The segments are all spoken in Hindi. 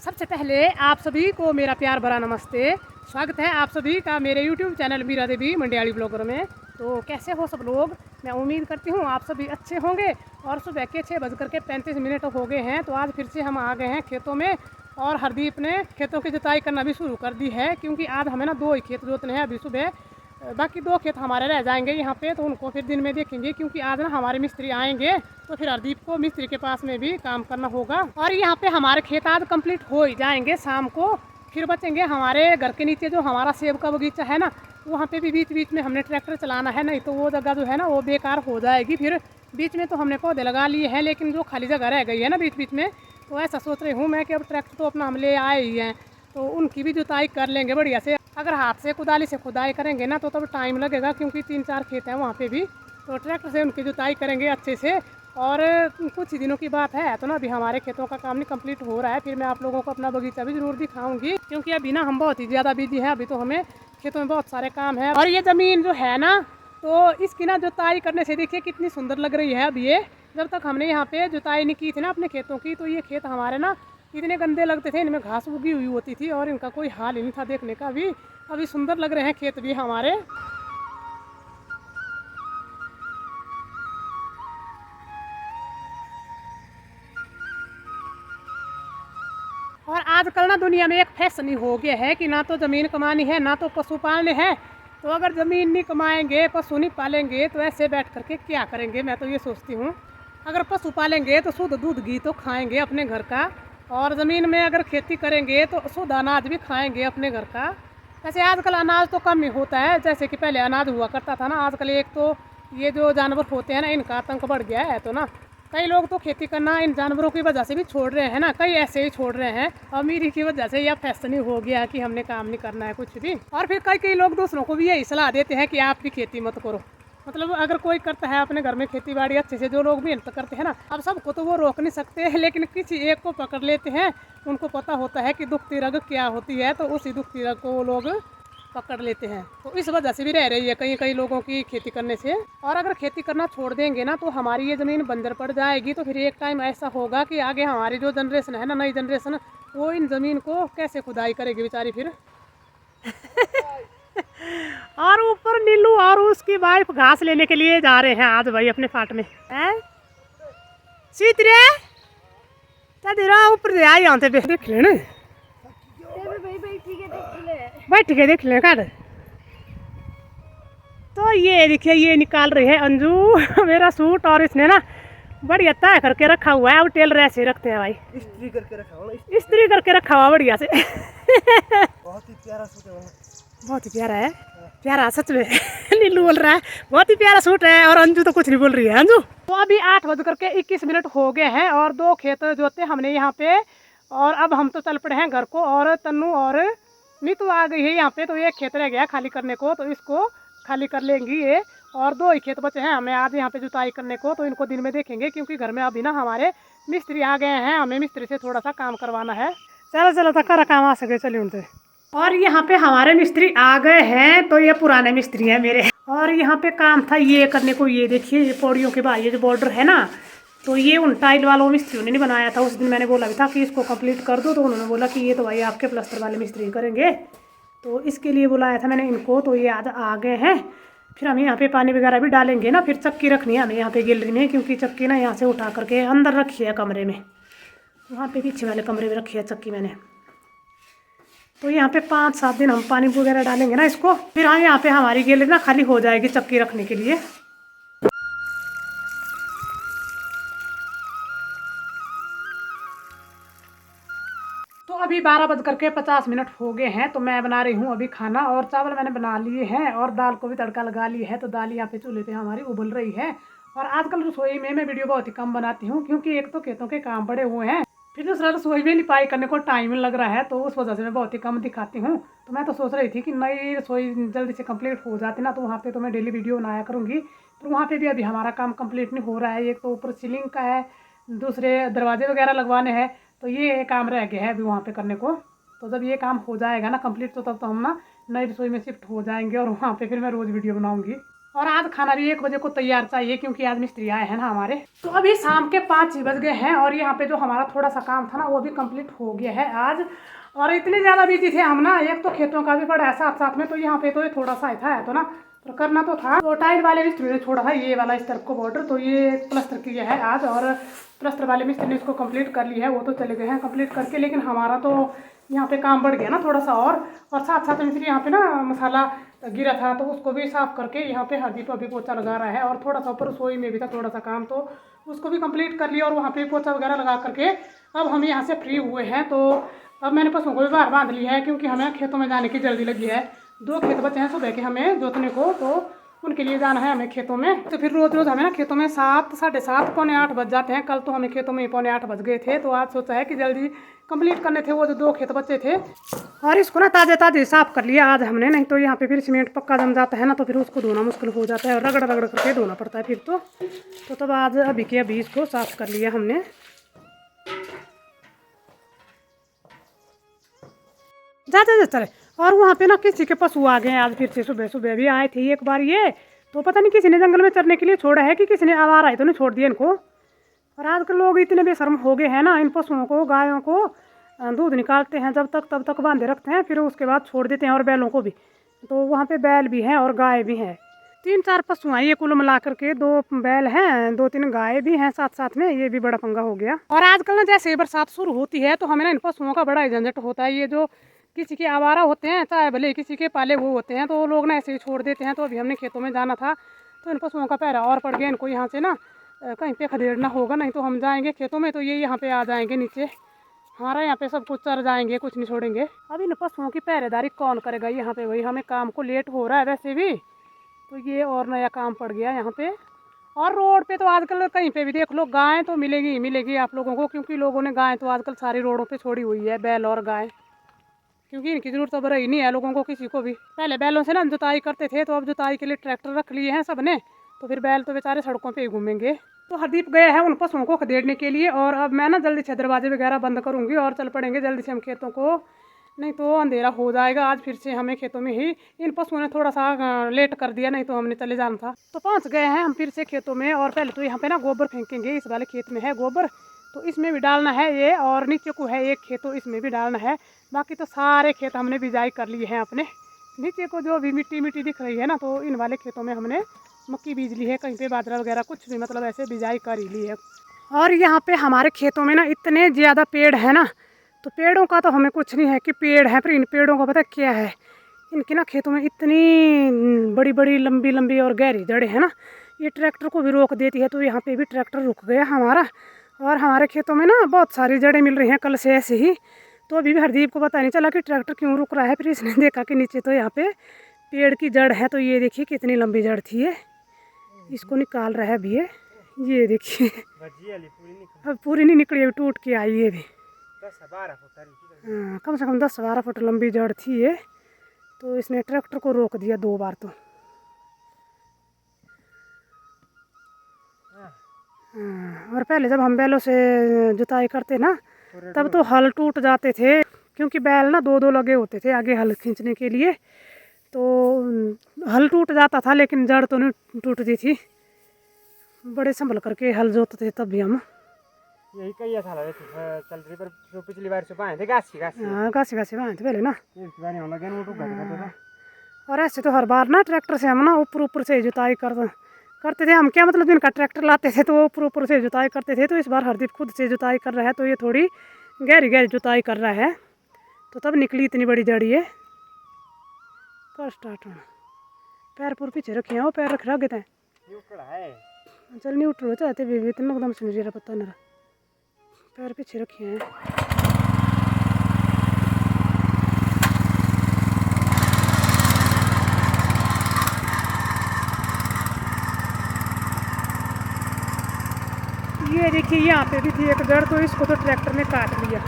सबसे पहले आप सभी को मेरा प्यार भरा नमस्ते। स्वागत है आप सभी का मेरे YouTube चैनल मीरा देवी मंडियाली ब्लॉगर में। तो कैसे हो सब लोग? मैं उम्मीद करती हूँ आप सभी अच्छे होंगे। और सुबह के 6:35 हो गए हैं। तो आज फिर से हम आ गए हैं खेतों में और हरदीप ने खेतों की जुताई करना भी शुरू कर दी है, क्योंकि आज हमें ना 2 ही खेत जोतने हैं अभी सुबह। बाकी 2 खेत हमारे रह जाएंगे यहाँ पे, तो उनको फिर दिन में देखेंगे, क्योंकि आज ना हमारे मिस्त्री आएंगे तो फिर हरदीप को मिस्त्री के पास में भी काम करना होगा। और यहाँ पे हमारे खेत आज कंप्लीट हो ही जाएंगे शाम को। फिर बचेंगे हमारे घर के नीचे जो हमारा सेब का बगीचा है ना, वहाँ पे भी बीच बीच में हमने ट्रैक्टर चलाना है, नहीं तो वो जगह जो है ना वो बेकार हो जाएगी। फिर बीच में तो हमने पौधे लगा लिए हैं, लेकिन जो खाली जगह रह गई है ना बीच बीच में, तो ऐसा सोच रही हूँ मैं कि अब ट्रैक्टर तो अपना हम ले आए ही हैं, तो उनकी भी जुताई कर लेंगे बढ़िया से। अगर हाथ से कुदाली से खुदाई करेंगे ना तो तब टाइम लगेगा, क्योंकि 3-4 खेत हैं वहाँ पे भी, तो ट्रैक्टर से उनकी जुताई करेंगे अच्छे से। और कुछ ही दिनों की बात है तो ना अभी हमारे खेतों का काम नहीं कंप्लीट हो रहा है, फिर मैं आप लोगों को अपना बगीचा भी ज़रूर दिखाऊंगी, क्योंकि अभी ना हम बहुत ही ज़्यादा बिजी हैं। अभी तो हमें खेतों में बहुत सारे काम है। और ये ज़मीन जो है ना, तो इसकी ना जुताई करने से देखिए कितनी सुंदर लग रही है। अब ये जब तक हमने यहाँ पे जुताई नहीं की थी ना अपने खेतों की, तो ये खेत हमारे ना इतने गंदे लगते थे, इनमें घास उगी हुई होती थी और इनका कोई हाल ही नहीं था देखने का भी। अभी सुंदर लग रहे हैं खेत भी हमारे। और आजकल ना दुनिया में एक फैशन ही हो गया है कि ना तो ज़मीन कमानी है ना तो पशु पालने हैं। तो अगर ज़मीन नहीं कमाएंगे, पशु नहीं पालेंगे, तो ऐसे बैठ करके क्या करेंगे? मैं तो ये सोचती हूँ, अगर पशु पालेंगे तो शुद्ध दूध घी तो खाएंगे अपने घर का, और ज़मीन में अगर खेती करेंगे तो शुद्ध अनाज भी खाएंगे अपने घर का। वैसे आजकल अनाज तो कम ही होता है, जैसे कि पहले अनाज हुआ करता था ना। आजकल एक तो ये जो जानवर होते हैं ना, इनका आतंक बढ़ गया है, तो ना कई लोग तो खेती करना इन जानवरों की वजह से भी छोड़ रहे हैं ना, कई ऐसे ही छोड़ रहे हैं अमीरी की वजह से, या फैशन ही हो गया कि हमने काम नहीं करना है कुछ भी। और फिर कई कई लोग दूसरों को भी यही सलाह देते हैं कि आप भी खेती मत करो। मतलब अगर कोई करता है अपने घर में खेती बाड़ी अच्छे से, जो लोग मेहनत करते हैं ना, अब सबको तो वो रोक नहीं सकते, लेकिन किसी एक को पकड़ लेते हैं। उनको पता होता है कि दुखती रग क्या होती है, तो उसी दुखती रग को वो लोग पकड़ लेते हैं। तो इस वजह से भी रह रही है कई कई लोगों की खेती करने से। और अगर खेती करना छोड़ देंगे ना तो हमारी ये ज़मीन बंजर पड़ जाएगी। तो फिर एक टाइम ऐसा होगा कि आगे हमारी जो जनरेशन है ना, नई जनरेशन, वो इन ज़मीन को कैसे खुदाई करेगी बेचारी फिर। और ऊपर नीलू और उसकी वाइफ घास लेने के लिए जा रहे हैं आज भाई अपने फाट में। सीतरे ऊपर से आई आते देख ले ना, बैठ के देख ले कर। तो ये देखिए ये निकाल रही है अंजू मेरा सूट, और इसने ना बढ़िया तय करके रखा हुआ है। अब टेलर ऐसे रखते हैं भाई, इस्त्री करके रखा हुआ बढ़िया से। बहुत ही प्यारा सूट है, बहुत ही प्यारा है, प्यारा सच में। नीलू बोल रहा है बहुत ही प्यारा सूट है, और अंजू तो कुछ नहीं बोल रही है। अंजू तो अभी 8:21 हो गए हैं और 2 खेत जोते हमने यहाँ पे, और अब हम तो चल पड़े हैं घर को। और तन्नू और नीतू आ गई है यहाँ पे, तो एक खेत रह गया खाली करने को, तो इसको खाली कर लेंगी ये। और 2 ही खेत बचे हैं हमें आज यहाँ पे जुताई करने को, तो इनको दिन में देखेंगे, क्योंकि घर में अभी ना हमारे मिस्त्री आ गए हैं, हमें मिस्त्री से थोड़ा सा काम करवाना है। चलो चलो तक कर काम आ सके, चलिए उनसे। और यहाँ पे हमारे मिस्त्री आ गए हैं, तो ये पुराने मिस्त्री हैं मेरे। और यहाँ पे काम था ये करने को, ये देखिए ये पौड़ियों के बाद ये जो बॉर्डर है ना, तो ये उन टाइल वालों मिस्त्रियों ने नहीं बनाया था। उस दिन मैंने बोला भी था कि इसको कंप्लीट कर दो, तो उन्होंने बोला कि ये तो भाई आपके प्लास्टर वाले मिस्त्री करेंगे, तो इसके लिए बुलाया था मैंने इनको। तो ये आज आ गए हैं। फिर हम यहाँ पे पानी वगैरह भी डालेंगे ना। फिर चक्की रखनी है हमें यहाँ पे गैलरी में, क्योंकि चक्की ना यहाँ से उठा करके अंदर रखी है कमरे में, वहाँ पे पीछे वाले कमरे में रखी है चक्की मैंने। तो यहाँ पे 5-7 दिन हम पानी वगैरह डालेंगे ना इसको, फिर हम यहाँ पे हमारी गैलरी ना खाली हो जाएगी चक्की रखने के लिए। तो अभी 12:50 हो गए हैं, तो मैं बना रही हूँ अभी खाना। और चावल मैंने बना लिए हैं और दाल को भी तड़का लगा लिए है, तो दाल यहाँ पे चूल्हे पे हमारी उबल रही है। और आजकल रसोई में मैं वीडियो बहुत ही कम बनाती हूँ, क्योंकि एक तो खेतों के काम बड़े हुए हैं, फिर दूसरा रसोई में लिपाई करने को टाइम लग रहा है, तो उस वजह से मैं बहुत ही कम दिखाती हूँ। तो मैं तो सोच रही थी कि नई रसोई जल्दी से कंप्लीट हो जाती ना, तो वहाँ पे तो मैं डेली वीडियो बनाया करूँगी। तो वहाँ पे भी अभी हमारा काम कंप्लीट नहीं हो रहा है। एक तो ऊपर सीलिंग का है, दूसरे दरवाजे वगैरह लगवाने हैं, तो ये काम रह गया है अभी वहाँ पे करने को। तो जब ये काम हो जाएगा ना कंप्लीट, तो तब तो हम ना नई रसोई में शिफ्ट हो जाएंगे, और वहाँ पे फिर मैं रोज़ वीडियो बनाऊँगी। और आज खाना भी 1 बजे को तैयार चाहिए क्योंकि आज मिस्त्री आए हैं ना हमारे। तो अभी शाम के 5 ही बज गए हैं और यहाँ पे जो हमारा थोड़ा सा काम था ना वो भी कंप्लीट हो गया है आज। और इतने ज़्यादा बिजी थे हम ना, एक तो खेतों का भी पड़ा है साथ साथ में, तो यहाँ पे तो ये थोड़ा सा था तो ना तो करना तो था। तो टाइल वाले मिस्त्री ने छोड़ा था ये वाला इस तरफ को बॉर्डर, तो ये प्लस्तर किया है आज और प्लस्तर वाले मिस्त्री ने इसको कंप्लीट कर लिया है, वो तो चले गए हैं कंप्लीट करके। लेकिन हमारा तो यहाँ पे काम बढ़ गया ना थोड़ा सा और साथ साथ मिस्त्री यहाँ पे ना मसाला गिरा था तो उसको भी साफ़ करके यहाँ पे हरदीप अभी पोछा लगा रहा है। और थोड़ा सा ऊपर रसोई में भी था थोड़ा सा काम, तो उसको भी कंप्लीट कर लिया और वहाँ पे पोछा वगैरह लगा करके अब हम यहाँ से फ्री हुए हैं। तो अब मैंने पशुओं को भी बाहर बांध लिया है क्योंकि हमें खेतों में जाने की जल्दी लगी है। 2 खेत बचे हैं सुबह के हमें जोतने को, तो उनके लिए जाना है हमें खेतों में। तो फिर रोज़ रोज़ हमें ना खेतों में 7, साढ़े 7, पौने 8 बज जाते हैं। कल तो हमें खेतों में पौने 8 बज गए थे, तो आज सोचा है कि जल्दी कंप्लीट करने थे वो जो 2 खेत बचे थे। और इसको ना ताज़े साफ़ कर लिया आज हमने, नहीं तो यहाँ पे फिर सीमेंट पक्का जम जाता है ना तो फिर उसको धोना मुश्किल हो जाता है और रगड़ रगड़ करके धोना पड़ता है फिर तो तब आज अभी के अभी इसको साफ़ कर लिया हमने। जा चले। और वहाँ पे ना किसी के पशु आ गए हैं आज फिर से, सुबह भी आए थे एक बार ये, तो पता नहीं किसी ने जंगल में चरने के लिए छोड़ा है कि किसी ने आवारा है तो नहीं छोड़ दिया इनको। और आजकल लोग इतने बेशर्म हो गए हैं ना, इन पशुओं को गायों को दूध निकालते हैं तब तक बांधे रखते हैं, फिर उसके बाद छोड़ देते हैं। और बैलों को भी, तो वहाँ पे बैल भी हैं और गाय भी हैं, 3-4 पशु हैं ये कुल मिला करके। 2 बैल हैं, 2-3 गाय भी हैं साथ साथ में, ये भी बड़ा पंगा हो गया। और आजकल ना जैसे बरसात शुरू होती है तो हमें ना इन पशुओं का बड़ा ही झंझट होता है। ये जो किसी के आवारा होते हैं चाहे भले किसी के पाले वो होते हैं, तो लोग ना ऐसे ही छोड़ देते हैं। तो अभी हमने खेतों में जाना था तो इन पशुओं का पहरा और पड़ गया, इनको यहाँ से ना कहीं पे खदेड़ना होगा, नहीं तो हम जाएंगे खेतों में तो ये यहाँ पे आ जाएंगे नीचे, हमारा यहाँ पे सब कुछ चर जाएंगे, कुछ नहीं छोड़ेंगे। अब इन पशुओं की पहरेदारी कौन करेगा यहाँ पे, वही हमें काम को लेट हो रहा है वैसे भी, तो ये और नया काम पड़ गया यहाँ पे। और रोड पे तो आजकल कहीं पे भी देख लो गाय तो मिलेगी ही मिलेगी आप लोगों को, क्योंकि लोगों ने गाय तो आजकल सारी रोडों पे छोड़ी हुई है, बैल और गाय, क्योंकि इनकी ज़रूरत अब रही नहीं है लोगों को किसी को भी। पहले बैलों से ना जुताई करते थे, तो अब जुताई के लिए ट्रैक्टर रख लिए हैं सब ने, तो फिर बैल तो बेचारे सड़कों पे ही घूमेंगे। तो हरदीप गए हैं उन पशुओं को खदेड़ने के लिए और अब मैं ना जल्दी से दरवाजे वगैरह बंद करूँगी और चल पड़ेंगे जल्दी से हम खेतों को, नहीं तो अंधेरा हो जाएगा। आज फिर से हमें खेतों में ही, इन पशुओं ने थोड़ा सा लेट कर दिया, नहीं तो हमने चले जाना था। तो पहुँच गए हैं हम फिर से खेतों में। और पहले तो यहाँ पे ना गोबर फेंकेंगे, इस वाले खेत में है गोबर तो इसमें भी डालना है ये, और नीचे को है एक खेत तो इसमें भी डालना है। बाकी तो सारे खेत हमने बिजाई कर लिए हैं अपने, नीचे को जो भी मिट्टी दिख रही है ना तो इन वाले खेतों में हमने मक्की बीज ली है, कहीं पे बाजरा वगैरह कुछ भी मतलब ऐसे बिजाई कर ही ली है। और यहाँ पे हमारे खेतों में ना इतने ज़्यादा पेड़ है ना, तो पेड़ों का तो हमें कुछ नहीं है कि पेड़ है, पर इन पेड़ों का पता क्या है, इनके ना खेतों में इतनी बड़ी बड़ी लंबी लंबी और गहरी जड़ें हैं ना, ये ट्रैक्टर को भी रोक देती है। तो यहाँ पे भी ट्रैक्टर रुक गया हमारा और हमारे खेतों में ना बहुत सारी जड़ें मिल रही हैं कल से ऐसे ही। तो अभी भी हरदीप को पता नहीं चला कि ट्रैक्टर क्यों रुक रहा है, फिर इसने देखा कि नीचे तो यहाँ पे पेड़ की जड़ है, तो ये देखिए कितनी लंबी जड़ थी ये, इसको निकाल रहा है अभी ये देखिए अब पूरी नहीं निकली, अभी टूट के आई ये भी। हाँ, कम से कम 10-12 फुट लंबी जड़ थी ये, तो इसने ट्रैक्टर को रोक दिया 2 बार। तो और पहले जब हम बैलों से जुताई करते ना तब तो हल टूट जाते थे, क्योंकि बैल ना 2-2 लगे होते थे आगे हल खींचने के लिए, तो हल टूट जाता था लेकिन जड़ तो नहीं टूटती थी। बड़े संभल करके हल जोतते थे तब भी हम, यही कई साल चल रही पर जो पिछली बार से बांधे घासी हाँ घासी बांधे थे पहले ना। वो और ऐसे तो हर बार ना ट्रैक्टर से हम ना ऊपर से जुताई करते थे हम, क्या मतलब जिनका ट्रैक्टर लाते थे तो वो ऊपर से जुताई करते थे। तो इस बार हरदीप खुद से जुताई कर रहा है, तो ये थोड़ी गहरी जुताई कर रहा है, तो तब निकली इतनी बड़ी जड़ी है। कर स्टार्ट होना, पैर पूर पीछे रखे हैं, वो पैर रख गए थे चल नहीं उठ चाहते भी इतना एकदम से नहीं पता मेरा, पैर पीछे रखे हैं। ये देखिए यहाँ पे भी थी एक जड़, तो इसको तो ट्रैक्टर ने काट लिया,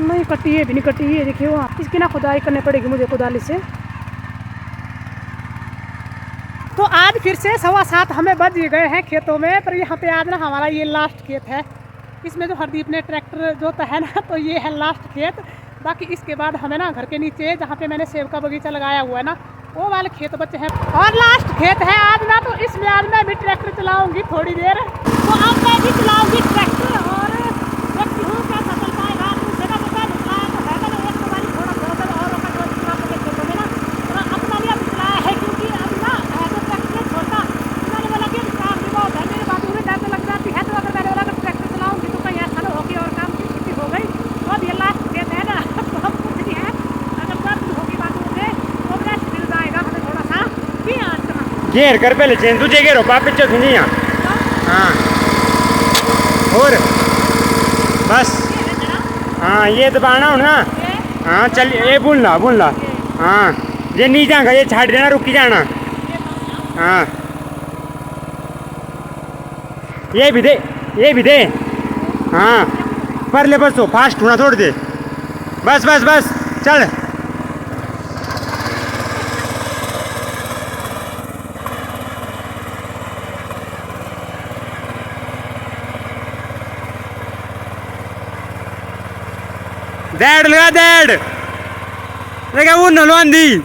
नहीं कटी है भी नहीं कटी है, देखिए वहाँ इसकी ना खुदाई करनी पड़ेगी मुझे कुदाली से। तो आज फिर से 7:15 हमें बज गए हैं खेतों में, पर यहाँ पे आज ना हमारा ये लास्ट खेत है, इसमें जो हरदीप ने ट्रैक्टर जोता है ना, तो ये है लास्ट खेत। बाकी इसके बाद हमें ना घर के नीचे जहाँ पे मैंने सेब का बगीचा लगाया हुआ है ना, वो वाले खेत बचे हैं। और लास्ट खेत है आज ना, तो इसमें आज मैं भी ट्रैक्टर चलाऊंगी थोड़ी देर। तो अब मैं भी चलाऊंगी ट्रैक्टर और देखती हूँ कैसा चल पाएगा। मुझे ना पता नहीं चलाया तो है मैंने एक बार थोड़ा बहुत और खेतों में ना थोड़ा अपना लिया चलाया है, क्योंकि अब ना है तो ट्रैक्टर छोटा, मैंने बोला कि काम भी बहुत है मेरे बात में डर लग जाती है। तो अगर मैंने बोला अगर ट्रैक्टर चलाऊंगी तो कहीं ऐसा ना होगी और काम की छुट्टी हो गई। तो अब ये लास्ट खेत है ना, तो हम कुछ नहीं है, अगर दर्द होगी बातों में तो रेस्ट मिल जाएगा हमें थोड़ा सा। घेर कर पहले चेन तुझे घेरो पापे चौथी नहीं हाँ और बस हाँ ये दबाना हो ना। हाँ चल ये भूलना हाँ ये नहीं जाएगा, ये छाड़ देना, रुकी जाना। हाँ ये भी दे हाँ पर ले बस, हो फास्ट होना थोड़ी दे, बस चल। डेढ़ लगा देखा वो नलवान दी।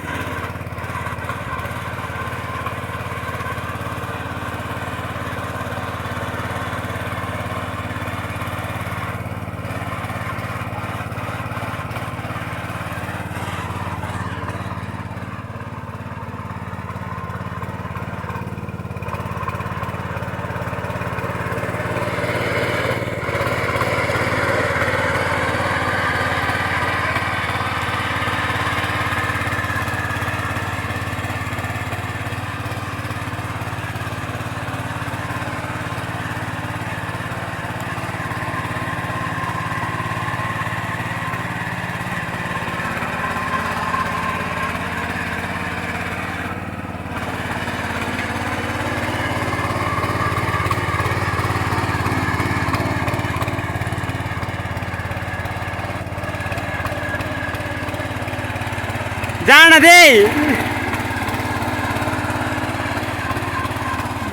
जाना दे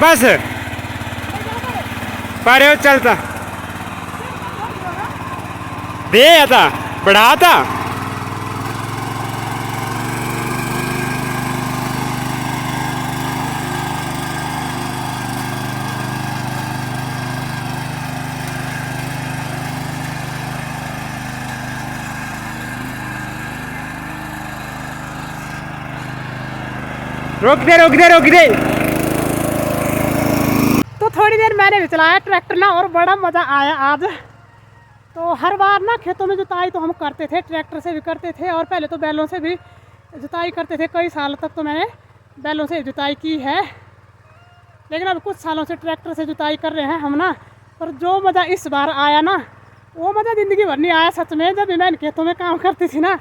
बस पर चलता दे आता बढ़ाता। रोक दे। तो थोड़ी देर मैंने भी चलाया ट्रैक्टर ना और बड़ा मज़ा आया आज। तो हर बार ना खेतों में जुताई तो हम करते थे, ट्रैक्टर से भी करते थे और पहले तो बैलों से भी जुताई करते थे। कई साल तक तो मैंने बैलों से जुताई की है, लेकिन अब कुछ सालों से ट्रैक्टर से जुताई कर रहे हैं हम ना। पर जो मज़ा इस बार आया ना, वो मज़ा ज़िंदगी भर नहीं आया सच में। जब मैं इन खेतों में काम करती थी ना,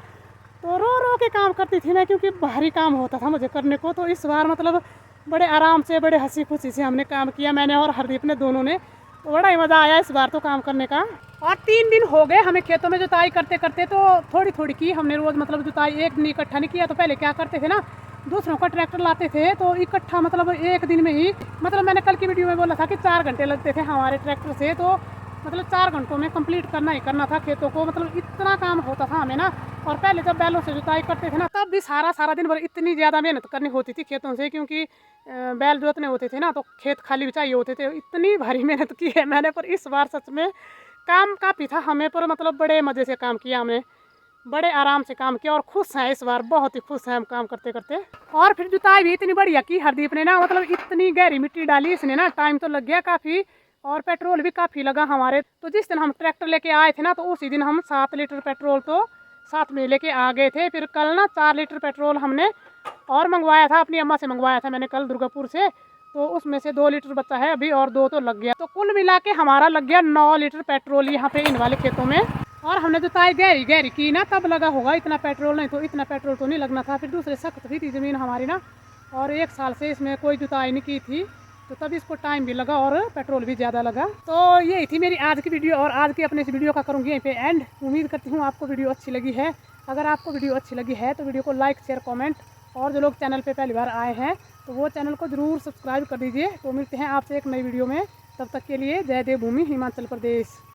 तो रो के काम करती थी मैं, क्योंकि भारी काम होता था मुझे करने को। तो इस बार मतलब बड़े आराम से, बड़े हंसी खुशी से हमने काम किया, मैंने और हरदीप ने दोनों ने। तो बड़ा ही मज़ा आया इस बार तो काम करने का। और 3 दिन हो गए हमें खेतों में जुताई करते करते। तो थोड़ी थोड़ी की हमने रोज़, मतलब जुताई एक दिन इकट्ठा नहीं किया। तो पहले क्या करते थे ना, दूसरों का ट्रैक्टर लाते थे तो इकट्ठा मतलब एक दिन में ही, मतलब मैंने कल की वीडियो में बोला था कि 4 घंटे लगते थे हमारे ट्रैक्टर से। तो मतलब 4 घंटों में कंप्लीट करना ही करना था खेतों को, मतलब इतना काम होता था हमें ना। और पहले जब बैलों से जुताई करते थे ना, तब भी सारा दिन भर इतनी ज़्यादा मेहनत करनी होती थी खेतों से, क्योंकि बैल जोतने होते थे ना, तो खेत खाली भी चाहिए होते थे। इतनी भारी मेहनत की है मैंने। पर इस बार सच में काम काफ़ी था हमें, पर मतलब बड़े मज़े से काम किया हमने, बड़े आराम से काम किया और खुश हैं इस बार, बहुत ही खुश हैं हम काम करते करते। और फिर जुताई भी इतनी बढ़िया की हरदीप ने ना, मतलब इतनी गहरी मिट्टी डाली इसने ना, टाइम तो लग गया काफ़ी और पेट्रोल भी काफ़ी लगा हमारे। तो जिस दिन हम ट्रैक्टर लेके आए थे ना, तो उसी दिन हम 7 लीटर पेट्रोल तो साथ में लेके आ गए थे। फिर कल ना 4 लीटर पेट्रोल हमने और मंगवाया था, अपनी अम्मा से मंगवाया था मैंने कल दुर्गापुर से। तो उसमें से 2 लीटर बचा है अभी और 2 तो लग गया। तो कुल मिला के हमारा लग गया 9 लीटर पेट्रोल यहाँ पे इन वाले खेतों में। और हमने जुताई गहरी की ना, तब लगा होगा इतना पेट्रोल, नहीं तो इतना पेट्रोल तो नहीं लगना था। फिर दूसरे सख्त भी थी ज़मीन हमारी ना, और 1 साल से इसमें कोई जुताई नहीं की थी, तो तब इसको टाइम भी लगा और पेट्रोल भी ज़्यादा लगा। तो यही थी मेरी आज की वीडियो, और आज की अपने इस वीडियो का करूँगी यहीं पे एंड। उम्मीद करती हूँ आपको वीडियो अच्छी लगी है। अगर आपको वीडियो अच्छी लगी है तो वीडियो को लाइक, शेयर, कमेंट, और जो लोग चैनल पे पहली बार आए हैं तो वो चैनल को ज़रूर सब्सक्राइब कर दीजिए। तो मिलते हैं आपसे एक नई वीडियो में, तब तक के लिए जय देवभूमि हिमाचल प्रदेश।